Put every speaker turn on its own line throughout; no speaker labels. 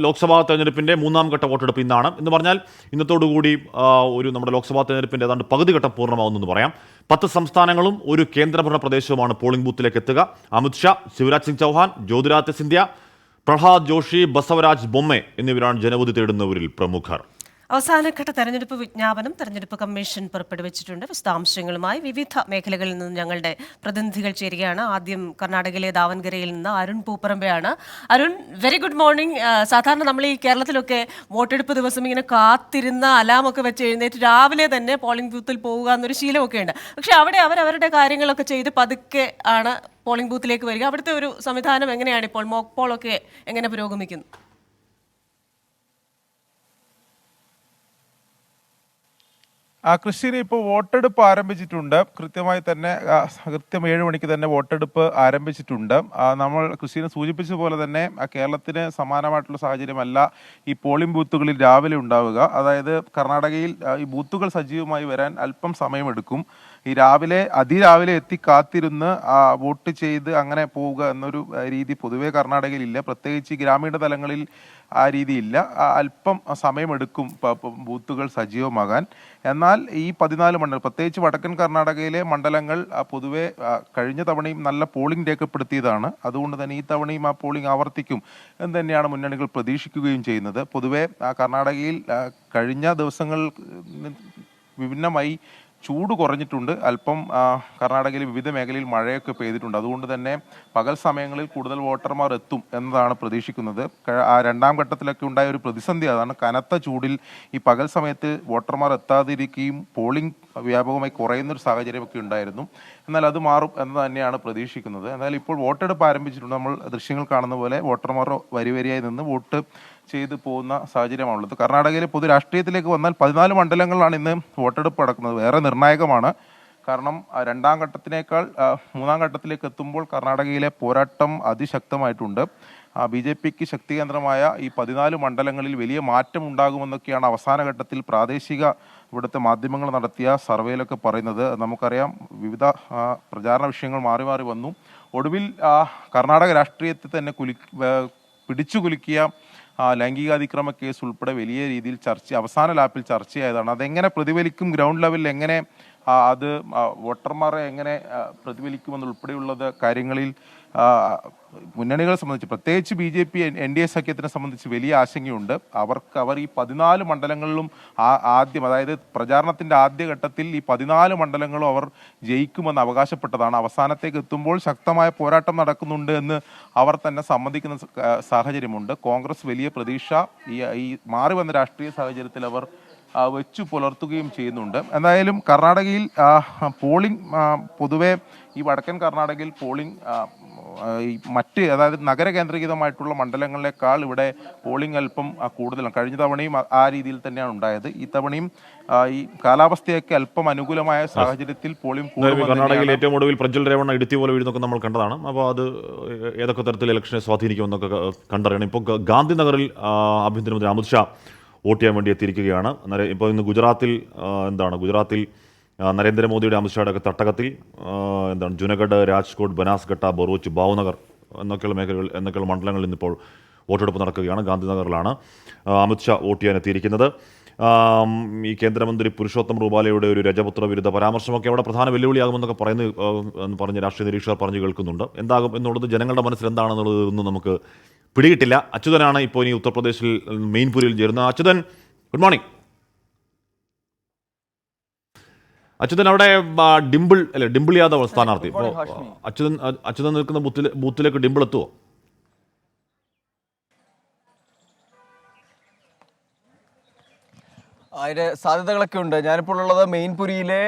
ലോക്സഭാ തെരഞ്ഞെടുപ്പിന്റെ മൂന്നാം ഘട്ട വോട്ടെടുപ്പ് ഇന്ന് പറഞ്ഞാൽ ഇന്നത്തോടുകൂടി നമ്മുടെ ലോക്സഭാ തെരഞ്ഞെടുപ്പിന്റെ ഏതാണ്ട് പകുതി ഘട്ടം പൂർണ്ണമാവുമെന്ന് പറയാം. 10 സംസ്ഥാനങ്ങളും ഒരു കേന്ദ്രഭരണ പ്രദേശവുമാണ് പോളിംഗ് ബൂത്തിലേക്ക് എത്തുക. അമിത്ഷാ, ശിവരാജ് സിംഗ് ചൗഹാൻ, ജ്യോതിരാദിത്യ സിന്ധ്യ, പ്രഹ്ലാദ് ജോഷി, ബസവരാജ് ബൊമ്മെ എന്നിവരാണ് ജനവിധി തേടുന്നവരിൽ പ്രമുഖർ.
അവസാനഘട്ട തെരഞ്ഞെടുപ്പ് വിജ്ഞാപനം തെരഞ്ഞെടുപ്പ് കമ്മീഷൻ പുറപ്പെടുവിച്ചിട്ടുണ്ട്. വിശദാംശങ്ങളുമായി വിവിധ മേഖലകളിൽ നിന്ന് ഞങ്ങളുടെ പ്രതിനിധികൾ ചേരുകയാണ്. ആദ്യം കർണാടകയിലെ ദാവൻഗരയിൽ നിന്ന് അരുൺ പൂപ്പറമ്പയാണ്. Arun, very good morning. സാധാരണ നമ്മൾ ഈ കേരളത്തിലൊക്കെ വോട്ടെടുപ്പ് ദിവസം ഇങ്ങനെ കാത്തിരുന്ന അലാമൊക്കെ വെച്ച് എഴുന്നേറ്റ് രാവിലെ തന്നെ പോളിംഗ് ബൂത്തിൽ പോവുക എന്നൊരു ശീലമൊക്കെ ഉണ്ട്. പക്ഷെ അവിടെ അവരവരുടെ കാര്യങ്ങളൊക്കെ ചെയ്ത് പതുക്കെ ആണ് പോളിംഗ് ബൂത്തിലേക്ക് വരിക. അവിടുത്തെ ഒരു സംവിധാനം എങ്ങനെയാണ് ഇപ്പോൾ? മോക്ക് പോളൊക്കെ എങ്ങനെ പുരോഗമിക്കുന്നു?
ക്രിസ്ത്യന് ഇപ്പോൾ വോട്ടെടുപ്പ് ആരംഭിച്ചിട്ടുണ്ട്. കൃത്യമായി തന്നെ കൃത്യം 7 മണിക്ക് തന്നെ വോട്ടെടുപ്പ് ആരംഭിച്ചിട്ടുണ്ട്. നമ്മൾ ക്രിസ്ത്യന് സൂചിപ്പിച്ച പോലെ തന്നെ കേരളത്തിന് സമാനമായിട്ടുള്ള സാഹചര്യമല്ല ഈ പോളിംഗ് ബൂത്തുകളിൽ രാവിലെ ഉണ്ടാവുക. അതായത് കർണാടകയിൽ ഈ ബൂത്തുകൾ സജീവമായി വരാൻ അല്പം സമയമെടുക്കും. ഈ അതിരാവിലെ എത്തി കാത്തിരുന്ന് വോട്ട് ചെയ്ത് അങ്ങനെ പോവുക എന്നൊരു രീതി പൊതുവെ കർണാടകയിൽ ഇല്ല. പ്രത്യേകിച്ച് ഗ്രാമീണ തലങ്ങളിൽ ആ രീതിയില്ല. അല്പം സമയമെടുക്കും ബൂത്തുകൾ സജീവമാകാൻ. എന്നാൽ ഈ 14 മണ്ഡലം, പ്രത്യേകിച്ച് വടക്കൻ കർണാടകയിലെ മണ്ഡലങ്ങൾ പൊതുവെ കഴിഞ്ഞ തവണയും നല്ല പോളിംഗ് രേഖപ്പെടുത്തിയതാണ്. അതുകൊണ്ട് തന്നെ ഈ തവണയും ആ പോളിംഗ് ആവർത്തിക്കും എന്ന് തന്നെയാണ് മുന്നണികൾ പ്രതീക്ഷിക്കുകയും ചെയ്യുന്നത്. പൊതുവെ കർണാടകയിൽ കഴിഞ്ഞ ദിവസങ്ങൾ വിഭിന്നമായി ചൂട് കുറഞ്ഞിട്ടുണ്ട്. അല്പം കർണാടകയിൽ വിവിധ മേഖലയിൽ മഴയൊക്കെ പെയ്തിട്ടുണ്ട്. അതുകൊണ്ട് തന്നെ പകൽ സമയങ്ങളിൽ കൂടുതൽ വോട്ടർമാർ എത്തും എന്നതാണ് പ്രതീക്ഷിക്കുന്നത്. രണ്ടാം ഘട്ടത്തിലൊക്കെ ഉണ്ടായ ഒരു പ്രതിസന്ധി അതാണ്. കനത്ത ചൂടിൽ ഈ പകൽ സമയത്ത് വോട്ടർമാർ എത്താതിരിക്കുകയും പോളിംഗ് വ്യാപകമായി കുറയുന്നൊരു സാഹചര്യമൊക്കെ ഉണ്ടായിരുന്നു. എന്നാൽ അത് മാറും എന്ന് തന്നെയാണ് പ്രതീക്ഷിക്കുന്നത്. എന്നാൽ ഇപ്പോൾ വോട്ടെടുപ്പ് ആരംഭിച്ചിട്ടുണ്ട്. നമ്മൾ ദൃശ്യങ്ങൾ കാണുന്ന പോലെ വോട്ടർമാർ വരിവരിയായി നിന്ന് വോട്ട് ചെയ്ത് പോകുന്ന സാഹചര്യമാണുള്ളത്. കർണാടകയിലെ പൊതു രാഷ്ട്രീയത്തിലേക്ക് വന്നാൽ 14 മണ്ഡലങ്ങളിലാണ് ഇന്ന് വോട്ടെടുപ്പ് നടക്കുന്നത്. വേറെ നിർണായകമാണ്. കാരണം രണ്ടാം ഘട്ടത്തിനേക്കാൾ മൂന്നാം ഘട്ടത്തിലേക്ക് എത്തുമ്പോൾ കർണാടകയിലെ പോരാട്ടം അതിശക്തമായിട്ടുണ്ട്. BJPക്ക് ശക്തി കേന്ദ്രമായ ഈ 14 മണ്ഡലങ്ങളിൽ വലിയ മാറ്റം ഉണ്ടാകുമെന്നൊക്കെയാണ് അവസാന ഘട്ടത്തിൽ പ്രാദേശിക ഇവിടുത്തെ മാധ്യമങ്ങൾ നടത്തിയ സർവേയിലൊക്കെ പറയുന്നത്. നമുക്കറിയാം, വിവിധ പ്രചാരണ വിഷയങ്ങൾ മാറി മാറി വന്നു. ഒടുവിൽ കർണാടക രാഷ്ട്രീയത്തെ തന്നെ പിടിച്ചു കുലുക്കിയ ലൈംഗികാതിക്രമ കേസ് ഉൾപ്പെടെ വലിയ രീതിയിൽ അവസാന ലാപ്പിൽ ചർച്ചയായതാണ്. അതെങ്ങനെ പ്രതിഫലിക്കും, ഗ്രൗണ്ട് ലെവലിൽ എങ്ങനെ അത് വോട്ടർമാരെ എങ്ങനെ പ്രതിഫലിക്കുമെന്നുൾപ്പെടെയുള്ളത് കാര്യങ്ങളിൽ മുന്നണികളെ സംബന്ധിച്ച്, പ്രത്യേകിച്ച് BJP NDA സഖ്യത്തിനെ സംബന്ധിച്ച് വലിയ ആശങ്കയുണ്ട്. അവർ ഈ 14 മണ്ഡലങ്ങളിലും ആദ്യം, അതായത് പ്രചാരണത്തിന്റെ ആദ്യഘട്ടത്തിൽ ഈ 14 മണ്ഡലങ്ങളും അവർ ജയിക്കുമെന്ന് അവകാശപ്പെട്ടതാണ്. അവസാനത്തേക്ക് എത്തുമ്പോൾ ശക്തമായ പോരാട്ടം നടക്കുന്നുണ്ട് എന്ന് അവർ തന്നെ സമ്മതിക്കുന്ന സാഹചര്യമുണ്ട്. കോൺഗ്രസ് വലിയ പ്രതീക്ഷ ഈ മാറി വന്ന രാഷ്ട്രീയ സാഹചര്യത്തിൽ അവർ വെച്ചു പുലർത്തുകയും ചെയ്യുന്നുണ്ട്. എന്തായാലും കർണാടകയിൽ പോളിംഗ് പൊതുവെ ഈ വടക്കൻ കർണാടകയിൽ പോളിംഗ് അതായത് നഗര കേന്ദ്രീകൃതമായിട്ടുള്ള മണ്ഡലങ്ങളെക്കാൾ ഇവിടെ പോളിംഗ് അല്പം കൂടുതലാണ്. കഴിഞ്ഞ തവണയും ആ രീതിയിൽ തന്നെയാണ് ഉണ്ടായത്. ഈ തവണയും ഈ കാലാവസ്ഥയൊക്കെ അല്പം അനുകൂലമായ സാഹചര്യത്തിൽ പോളിംഗ്
കർണാടകയിൽ ഏറ്റവും ഒടുവിൽ പ്രജ്വൽ രേവണ്ണ ഇടുത്തി പോലെ വീഴുന്നൊക്കെ നമ്മൾ കണ്ടതാണ്. അപ്പോൾ അത് ഏതൊക്കെ തരത്തിൽ ഇലക്ഷനെ സ്വാധീനിക്കുമെന്നൊക്കെ കണ്ടറിയണം. ഇപ്പോൾ ഗാന്ധിനഗറിൽ ആഭ്യന്തരമന്ത്രി അമിത്ഷാ വോട്ട് ചെയ്യാൻ വേണ്ടി എത്തിയിരിക്കുകയാണ്. ഇപ്പോൾ ഇന്ന് ഗുജറാത്തിൽ നരേന്ദ്രമോദിയുടെ അമിത്ഷായുടെ ഒക്കെ തട്ടകത്തിൽ ജുനഗഡ്, രാജ്കോട്ട്, ബനാസ്ഘട്ട, ബറൂച്ച്, ഭാവ്നഗർ എന്നൊക്കെയുള്ള മണ്ഡലങ്ങളിൽ ഇന്നിപ്പോൾ വോട്ടെടുപ്പ് നടക്കുകയാണ്. ഗാന്ധിനഗറിലാണ് അമിത്ഷാ വോട്ട് ചെയ്യാൻ എത്തിയിരിക്കുന്നത്. ഈ കേന്ദ്രമന്ത്രി പുരുഷോത്തം റൂപാലയുടെ ഒരു രജപുത്ര വിരുദ്ധ പരാമർശമൊക്കെ അവിടെ പ്രധാന വെല്ലുവിളിയാകുമെന്നൊക്കെ പറഞ്ഞ് രാഷ്ട്രീയ നിരീക്ഷകർ പറഞ്ഞു കേൾക്കുന്നുണ്ട്. എന്താകും എന്നുള്ളത്, ജനങ്ങളുടെ മനസ്സിൽ എന്താണെന്നുള്ളത് ഒന്നും നമുക്ക് പിടികിട്ടില്ല. അച്യുതനാണ് ഇപ്പോൾ ഇനി ഉത്തർപ്രദേശിൽ മെയിൻപുരിയിൽ ചേരുന്നത്. Achuthan, good morning. അച്യുതൻ, അവിടെ ഡിംപിൾ യാദവ് സ്ഥാനാർത്ഥി. ഇപ്പോൾ അച്യുതൻ നിൽക്കുന്ന ബൂത്തിലേക്ക് ഡിംപിൾ എത്തുമോ?
അതിൻ്റെ സാധ്യതകളൊക്കെ ഉണ്ട്. ഞാനിപ്പോൾ ഉള്ളത് മെയിൻപുരിയിലെ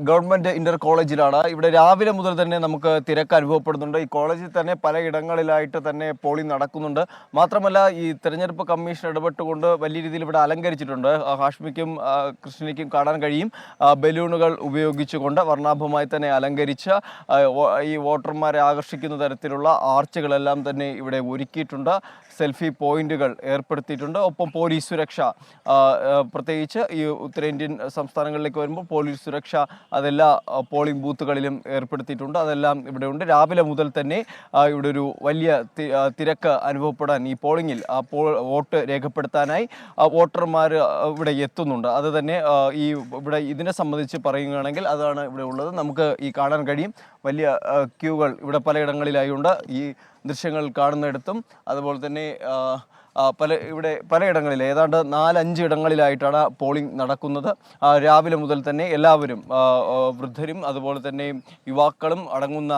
ഗവൺമെൻറ് ഇന്റർ കോളേജിലാണ്. ഇവിടെ രാവിലെ മുതൽ തന്നെ നമുക്ക് തിരക്ക് അനുഭവപ്പെടുന്നുണ്ട്. ഈ കോളേജിൽ തന്നെ പലയിടങ്ങളിലായിട്ട് തന്നെ പോളിംഗ് നടക്കുന്നുണ്ട്. മാത്രമല്ല, ഈ തെരഞ്ഞെടുപ്പ് കമ്മീഷൻ ഇടപെട്ടുകൊണ്ട് വലിയ രീതിയിൽ ഇവിടെ അലങ്കരിച്ചിട്ടുണ്ട്. ഹാഷ്മിക്കും കൃഷ്ണയ്ക്കും കാണാൻ കഴിയും. ബലൂണുകൾ ഉപയോഗിച്ചുകൊണ്ട് വർണ്ണാഭമായി തന്നെ അലങ്കരിച്ച ഈ വോട്ടർമാരെ ആകർഷിക്കുന്ന തരത്തിലുള്ള ആർച്ചുകളെല്ലാം തന്നെ ഇവിടെ ഒരുക്കിയിട്ടുണ്ട്. സെൽഫി പോയിന്റുകൾ ഏർപ്പെടുത്തിയിട്ടുണ്ട്. ഒപ്പം പോലീസ് സുരക്ഷ, പ്രത്യേകിച്ച് പ്രത്യേകിച്ച് ഈ ഉത്തരേന്ത്യൻ സംസ്ഥാനങ്ങളിലേക്ക് വരുമ്പോൾ പോലീസ് സുരക്ഷ അതെല്ലാ പോളിംഗ് ബൂത്തുകളിലും ഏർപ്പെടുത്തിയിട്ടുണ്ട്. അതെല്ലാം ഇവിടെയുണ്ട്. രാവിലെ മുതൽ തന്നെ ഇവിടെ ഒരു വലിയ തിരക്ക് അനുഭവപ്പെടാൻ ഈ പോളിംഗിൽ വോട്ട് രേഖപ്പെടുത്താനായി വോട്ടർമാർ ഇവിടെ എത്തുന്നുണ്ട്. അത് തന്നെ ഈ ഇവിടെ ഇതിനെ സംബന്ധിച്ച് പറയുകയാണെങ്കിൽ അതാണ് ഇവിടെ ഉള്ളത്. നമുക്ക് ഈ കാണാൻ കഴിയും വലിയ ക്യൂകൾ ഇവിടെ പലയിടങ്ങളിലായി ഉണ്ട്. ഈ ദൃശ്യങ്ങൾ കാണുന്നിടത്തും അതുപോലെ തന്നെ പലയിടങ്ങളിൽ ഏതാണ്ട് 4-5 ഇടങ്ങളിലായിട്ടാണ് പോളിംഗ് നടക്കുന്നത്. രാവിലെ മുതൽ തന്നെ എല്ലാവരും വൃദ്ധരും അതുപോലെ തന്നെ യുവാക്കളും അടങ്ങുന്ന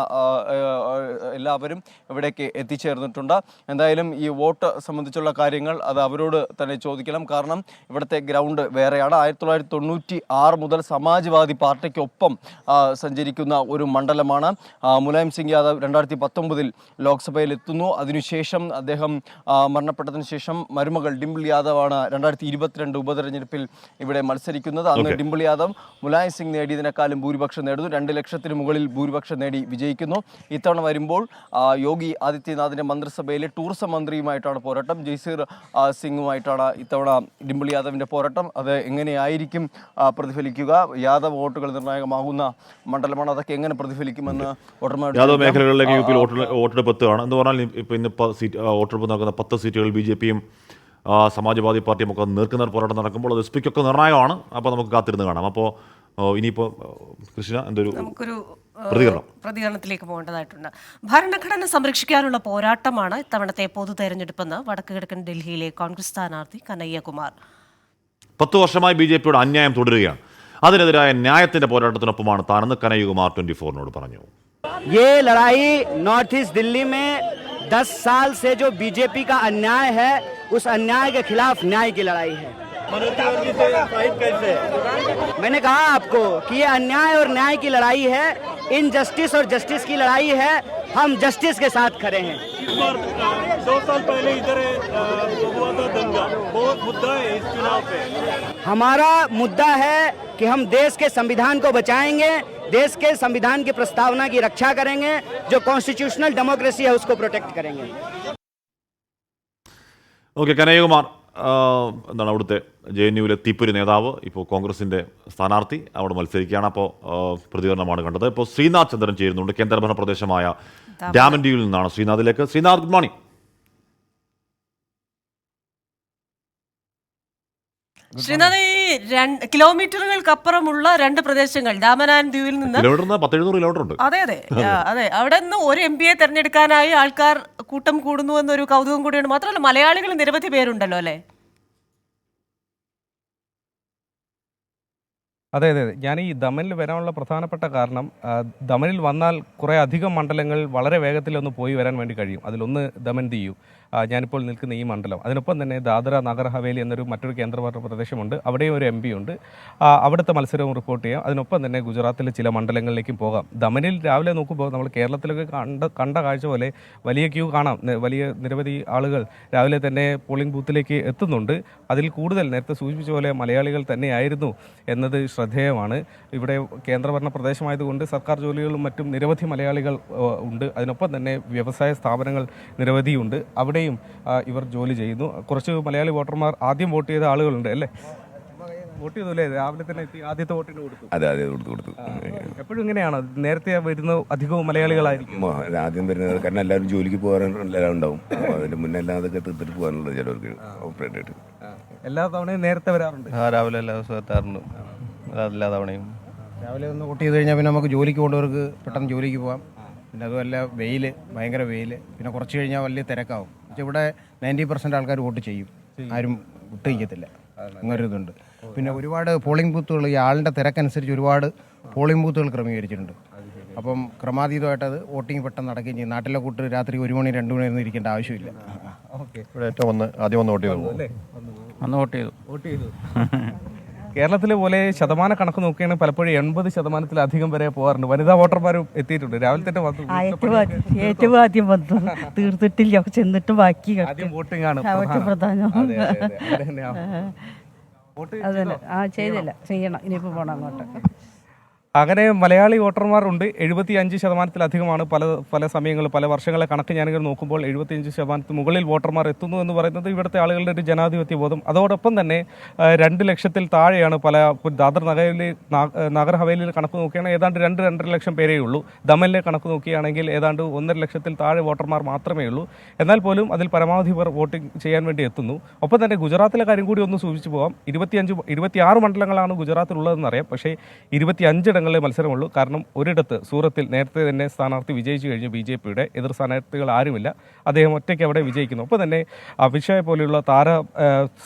എല്ലാവരും ഇവിടേക്ക് എത്തിച്ചേർന്നിട്ടുണ്ട്. എന്തായാലും ഈ വോട്ട് സംബന്ധിച്ചുള്ള കാര്യങ്ങൾ അത് അവരോട് തന്നെ ചോദിക്കണം. കാരണം ഇവിടുത്തെ ഗ്രൗണ്ട് വേറെയാണ്. 1996 മുതൽ സമാജ്വാദി പാർട്ടിക്കൊപ്പം സഞ്ചരിക്കുന്ന ഒരു മണ്ഡലമാണ്. മുലായം സിംഗ് യാദവ് 2019 ലോക്സഭയിൽ എത്തുന്നു. അതിനുശേഷം അദ്ദേഹം മരണപ്പെട്ടതിന് ശേഷം മരുമകൾ ഡിംപിൾ യാദവാണ് 2022 ഉപതെരഞ്ഞെടുപ്പിൽ ഇവിടെ മത്സരിക്കുന്നത്. അന്ന് ഡിംപിൾ യാദവ് മുലായം സിംഗ് നേടിയതിനേക്കാളും ഭൂരിപക്ഷം നേടുന്നു. 2 ലക്ഷത്തിന് മുകളിൽ ഭൂരിപക്ഷം നേടി വിജയിക്കുന്നു. ഇത്തവണ വരുമ്പോൾ യോഗി ആദിത്യനാഥിന്റെ മന്ത്രിസഭയിലെ ടൂറിസം മന്ത്രിയുമായിട്ടാണ് പോരാട്ടം. ജയ്സീർ സിംഗുമായിട്ടാണ് ഇത്തവണ ഡിംപിൾ യാദവിന്റെ പോരാട്ടം. അത് എങ്ങനെയായിരിക്കും പ്രതിഫലിക്കുക? യാദവ് വോട്ടുകൾ നിർണായകമാകുന്ന മണ്ഡലമാണ്. അതൊക്കെ എങ്ങനെ പ്രതിഫലിക്കുമെന്ന് വോട്ടർമാർ
യാദവ് മേഖലകളിലേക്ക് യു പിയിൽ വോട്ടെടുപ്പ് എത്തുകയാണ് എന്ന് പറഞ്ഞാൽ ഇന്ന് വോട്ടെടുപ്പ് നടക്കുന്ന 10 സീറ്റുകൾ BJPയും സമാജ്വാദി പാർട്ടിയും ഒക്കെ നേർക്കുനേർ പോരാട്ടം നടക്കുമ്പോൾ അത് SP ക്കൊക്കെ നിർണായകമാണ്. അപ്പോൾ നമുക്ക് കാത്തിരുന്ന് കാണാം. അപ്പോൾ ഇനിയിപ്പോൾ കൃഷ്ണ എന്തൊരു
നമുക്കൊരു പ്രതികരണത്തിലേക്ക് പോകേണ്ടതായിട്ടുണ്ട്. ഭരണഘടന സംരക്ഷിക്കാനുള്ള പോരാട്ടമാണ് ഇത്തവണത്തെ പൊതു തെരഞ്ഞെടുപ്പെന്ന് വടക്ക് കിഴക്കൻ ഡൽഹിയിലെ കോൺഗ്രസ് സ്ഥാനാർത്ഥി കനയ്യകുമാർ.
10 വർഷമായി BJPയുടെ അന്യായം തുടരുകയാണ്. അതിനെതിരായ ന്യായത്തിന്റെ പോരാട്ടത്തിനൊപ്പമാണ് താനെന്ന് കനയ്യകുമാർ 24 പറഞ്ഞു.
ये लड़ाई नॉर्थ ईस्ट दिल्ली में 10 साल से जो बीजेपी का अन्याय है, उस अन्याय के खिलाफ न्याय की लड़ाई है। मैंने कहा आपको कि ये अन्याय और न्याय की लड़ाई है, इनजस्टिस और जस्टिस की लड़ाई है। हम जस्टिस के साथ खड़े हैं।
इस बार 2 साल पहले इधर हुआ था दंगा, बहुत मुद्दा है इस चुनाव पे।
हमारा मुद्दा है कि हम देश के संविधान को बचाएंगे, देश के संविधान की प्रस्तावना की रक्षा करेंगे, जो कॉन्स्टिट्यूशनल डेमोक्रेसी है उसको प्रोटेक्ट करेंगे।
ഓക്കെ, കനയ്യകുമാർ എന്താണ് അവിടുത്തെ JNUവിലെ തീപ്പൊരി നേതാവ്, ഇപ്പോൾ കോൺഗ്രസിൻ്റെ സ്ഥാനാർത്ഥി അവിടെ മത്സരിക്കുകയാണ്. അപ്പോൾ പ്രതികരണമാണ് കണ്ടത്. ഇപ്പോൾ ശ്രീനാഥ് ചന്ദ്രൻ ചേരുന്നുണ്ട്. കേന്ദ്രഭരണ പ്രദേശമായ ഡാമൻഡിയിൽ നിന്നാണ് ശ്രീനാഥിലേക്ക്. Srinath, good morning.
ശ്രീനാഥ്, ഈ കിലോമീറ്ററുകൾക്കപ്പുറമുള്ള 2 പ്രദേശങ്ങൾ ഡാമൻ ആൻഡ് ദ്യൂവിൽ നിന്ന്
1700 കിലോമീറ്റർ ഉണ്ട്.
അതെ അവിടെ നിന്ന് ഒരു MP തെരഞ്ഞെടുക്കാനായി ആൾക്കാർ കൂട്ടം കൂടുന്നു എന്നൊരു കൗതുകം കൂടിയാണ്. മാത്രമല്ല മലയാളികൾ നിരവധി പേരുണ്ടല്ലോ അല്ലേ?
അതെ, ഞാൻ ഈ ദമനിൽ വരാനുള്ള പ്രധാനപ്പെട്ട കാരണം, ദമനിൽ വന്നാൽ കുറേ അധികം മണ്ഡലങ്ങൾ വളരെ വേഗത്തിലൊന്ന് പോയി വരാൻ വേണ്ടി കഴിയും. അതിലൊന്ന് ദമൻ ദിയു, ഞാനിപ്പോൾ നിൽക്കുന്ന ഈ മണ്ഡലം. അതിനൊപ്പം തന്നെ ദാദ്ര നഗർ ഹവേലി എന്നൊരു മറ്റൊരു കേന്ദ്രഭരണ പ്രദേശമുണ്ട്. അവിടെയും ഒരു MP ഉണ്ട്. അവിടുത്തെ മത്സരവും റിപ്പോർട്ട് ചെയ്യാം. അതിനൊപ്പം തന്നെ ഗുജറാത്തിലെ ചില മണ്ഡലങ്ങളിലേക്കും പോകാം. ദമനിൽ രാവിലെ നോക്കുമ്പോൾ നമ്മൾ കേരളത്തിലൊക്കെ കണ്ട കാഴ്ച പോലെ വലിയ ക്യൂ കാണാം. നിരവധി ആളുകൾ രാവിലെ തന്നെ പോളിംഗ് ബൂത്തിലേക്ക് എത്തുന്നുണ്ട്. അതിൽ കൂടുതൽ നേരത്തെ സൂചിപ്പിച്ച പോലെ മലയാളികൾ തന്നെയായിരുന്നു എന്നത് ശ്രദ്ധേയമാണ്. ഇവിടെ കേന്ദ്രഭരണ പ്രദേശമായതുകൊണ്ട് സർക്കാർ ജോലികളും മറ്റും നിരവധി മലയാളികൾ ഉണ്ട്. അതിനൊപ്പം തന്നെ വ്യവസായ സ്ഥാപനങ്ങൾ നിരവധിയുണ്ട്. അവിടെയും ഇവർ ജോലി ചെയ്യുന്നു. കുറച്ച് മലയാളി വോട്ടർമാർ ആദ്യം വോട്ട് ചെയ്ത ആളുകളുണ്ട് അല്ലേ? വോട്ട് ചെയ്തു അല്ലേ? രാവിലെ തന്നെ എത്തി ആദ്യത്തെ വോട്ടിന് കൊടുത്തു.
അതെ കൊടുത്തു.
എപ്പോഴും ഇങ്ങനെയാണ്? നേരത്തെ വരുന്ന അധികവും മലയാളികളായിരിക്കും
ആദ്യം വരുന്നത്. കാരണം എല്ലാവരും ജോലിക്ക് പോകാനെല്ലാം ഉണ്ടാവും. അതിന്റെ മുന്നേ എല്ലാം അതൊക്കെ തീർത്തിട്ട് പോകാനുള്ളത് ചിലവർക്ക് ഓപ്പറേറ്റ്.
എല്ലാ തവണയും നേരത്തെ വരാറുണ്ട്.
രാവിലെ എല്ലാ ദിവസവും എത്താറുണ്ട്. എല്ലാ തവണയും
രാവിലെ ഒന്ന് വോട്ട് ചെയ്ത് കഴിഞ്ഞാൽ പിന്നെ നമുക്ക് ജോലിക്ക് പോകേണ്ടവർക്ക് പെട്ടെന്ന് ജോലിക്ക് പോകാം. പിന്നെ അതുമല്ല ഭയങ്കര വെയിൽ, പിന്നെ കുറച്ച് കഴിഞ്ഞാൽ വലിയ തിരക്കാവും. പക്ഷേ ഇവിടെ 90% ആൾക്കാർ വോട്ട് ചെയ്യും, ആരും വിട്ട് നിൽക്കത്തില്ല. അങ്ങനൊരു ഇതുണ്ട്. പിന്നെ ഒരുപാട് പോളിംഗ് ബൂത്തുകൾ ഈ ആളിൻ്റെ തിരക്കനുസരിച്ച് ഒരുപാട് പോളിംഗ് ബൂത്തുകൾ ക്രമീകരിച്ചിട്ടുണ്ട്. അപ്പം ക്രമാതീതമായിട്ട് അത് വോട്ടിംഗ് പെട്ടെന്ന് നടക്കുകയും ചെയ്യും. നാട്ടിലെ കൂട്ട് രാത്രി 1 മണി 2 മണി ഒന്നും ഇരിക്കേണ്ട ആവശ്യമില്ല.
ഇവിടെ ഏറ്റവും ആദ്യം വന്ന് വോട്ട്
ചെയ്തു.
കേരളത്തിലെ പോലെ ശതമാന കണക്ക് നോക്കുകയാണെങ്കിൽ പലപ്പോഴും 80% വരെ പോകാറുണ്ട്. വനിതാ വോട്ടർമാരും എത്തിയിട്ടുണ്ട്. രാവിലെ തന്നെ
ഏറ്റവും ആദ്യം വന്നു, തീർത്തിട്ടില്ല, ചെന്നിട്ട് ബാക്കി
വോട്ടിംഗ് ആണ്
പ്രധാനം. അതന്നെ ചെയ്തില്ല, ചെയ്യണം. ഇനിയിപ്പോ പോണം അങ്ങോട്ട്.
അങ്ങനെ മലയാളി വോട്ടർമാരുണ്ട്. 75%-ലധികമാണ് പല സമയങ്ങളിൽ പല വർഷങ്ങളെ കണക്ക് ഞാനിങ്ങനെ നോക്കുമ്പോൾ 75% മുകളിൽ വോട്ടർമാർ എത്തുന്നു എന്ന് പറയുന്നത് ഇവിടുത്തെ ആളുകളുടെ ഒരു ജനാധിപത്യ ബോധം. അതോടൊപ്പം തന്നെ 2 ലക്ഷത്തിൽ താഴെയാണ് ദാദർ നാഗർ ഹവേലിയിൽ കണക്ക് നോക്കുകയാണെങ്കിൽ ഏതാണ്ട് 2-2.5 ലക്ഷം പേരേ ഉള്ളൂ. ദമനിലെ കണക്ക് നോക്കുകയാണെങ്കിൽ ഏതാണ്ട് 1.5 ലക്ഷത്തിൽ താഴെ വോട്ടർമാർ മാത്രമേ ഉള്ളൂ. എന്നാൽ പോലും അതിൽ പരമാവധി പേർ വോട്ടിംഗ് ചെയ്യാൻ വേണ്ടി എത്തുന്നു. ഒപ്പം തന്നെ ഗുജറാത്തിലെ കാര്യം കൂടി ഒന്ന് സൂചിച്ചു പോകാം. 26 മണ്ഡലങ്ങളാണ് ഗുജറാത്തിലുള്ളതെന്നറിയാം. പക്ഷേ 25 മത്സരമുള്ളൂ. കാരണം ഒരിടത്ത് സൂറത്തിൽ നേരത്തെ തന്നെ സ്ഥാനാർത്ഥി വിജയിച്ചു കഴിഞ്ഞു. BJPയുടെ എതിർ സ്ഥാനാർത്ഥികൾ ആരുമില്ല. അദ്ദേഹം ഒറ്റയ്ക്ക് അവിടെ വിജയിക്കുന്നു. ഒപ്പം തന്നെ അമിത്ഷായെ പോലെയുള്ള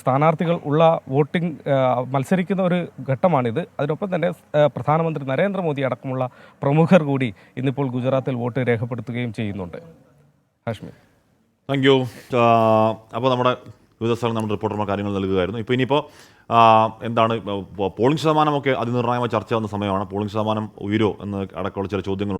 സ്ഥാനാർത്ഥികൾ ഉള്ള വോട്ടിംഗ് മത്സരിക്കുന്ന ഒരു ഘട്ടമാണിത്. അതിനൊപ്പം തന്നെ പ്രധാനമന്ത്രി നരേന്ദ്രമോദി അടക്കമുള്ള പ്രമുഖർ കൂടി ഇന്നിപ്പോൾ ഗുജറാത്തിൽ വോട്ട് രേഖപ്പെടുത്തുകയും ചെയ്യുന്നുണ്ട്. Hashmi,
thank you. അപ്പോൾ നമ്മുടെ വിവിധ സ്ഥലം നമ്മുടെ റിപ്പോർട്ടർമാർ കാര്യങ്ങൾ നൽകുകയായിരുന്നു. ഇപ്പോൾ ഇനിയിപ്പോൾ എന്താണ് പോളിംഗ് ശതമാനമൊക്കെ അതിനിർണായകമായ ചർച്ച വന്ന സമയമാണ്. പോളിംഗ് ശതമാനം ഉയരോ എന്ന് അടക്കമുള്ള ചില ചോദ്യങ്ങൾ